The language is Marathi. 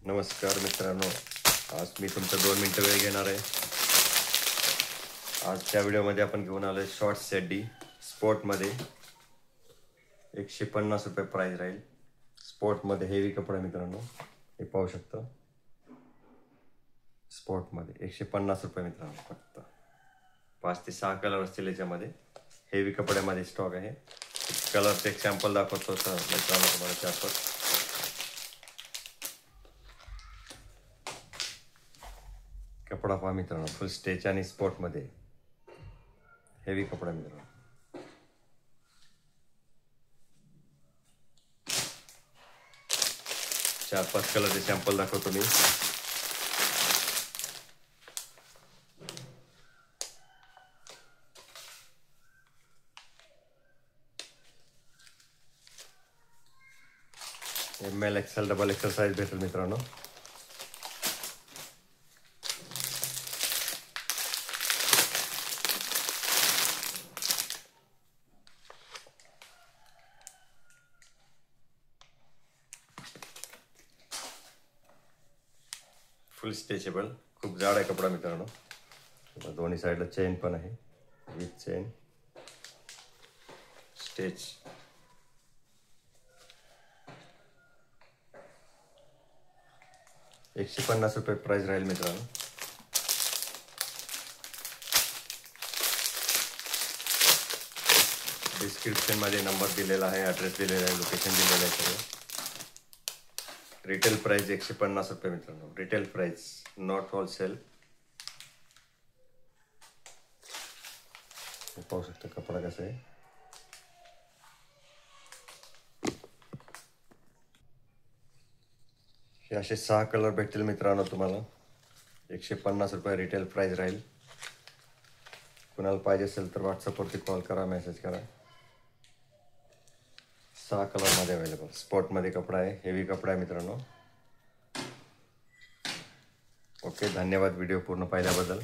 नमस्कार मित्रांनो, आज मी तुमचा 2 मिनिटं वेळ घेणार आहे. आजच्या व्हिडिओमध्ये आपण घेऊन आलोय शॉर्ट सेट डी स्पोर्टमध्ये. 150 रुपये प्राइस राहील. स्पोर्टमध्ये हेवी कपडा मित्रांनो, हे पाहू शकता. स्पोर्टमध्ये 150 रुपये मित्रांनो, फक्त 5 ते 6 कलर असतील याच्यामध्ये. हेवी कपड्यामध्ये स्टॉक आहे. कलरचे एक सॅम्पल दाखवतो मित्रांनो तुम्हाला त्यावर. कपडा पहा मित्रांनो, फुल स्टेच आणि स्पोर्टमध्ये हेवी कपडा मित्रांनो. चार 5 कलरचे सॅम्पल दाखवतो मी. ML XL double XL size भेटेल मित्रांनो. फुल स्ट्रेचेबल, खूप जाड आहे कपडा मित्रांनो. दोन्ही साईडला चेन पण आहे, विथ चेन स्टेच. ₹150 प्राइस राहील मित्रांनो. डिस्क्रिप्शन मध्ये नंबर दिलेला आहे, ॲड्रेस दिलेला आहे, लोकेशन दिलेलं आहे सगळं. रिटेल प्राइस ₹150 मित्रांनो. Retail price, not wholesale. पाहू शकता कपडा कसा आहे. हे असे 6 कलर भेटतील मित्रांनो तुम्हाला. ₹150 रिटेल प्राइस राहील. कुणाला पाहिजे असेल तर व्हॉट्सअपवरती कॉल करा, मेसेज करा. 6 कलरमध्ये अवेलेबल. स्पोर्टमध्ये कपडा आहे, हेवी कपडा आहे मित्रांनो. ओके, धन्यवाद व्हिडिओ पूर्ण पाहिल्याबद्दल.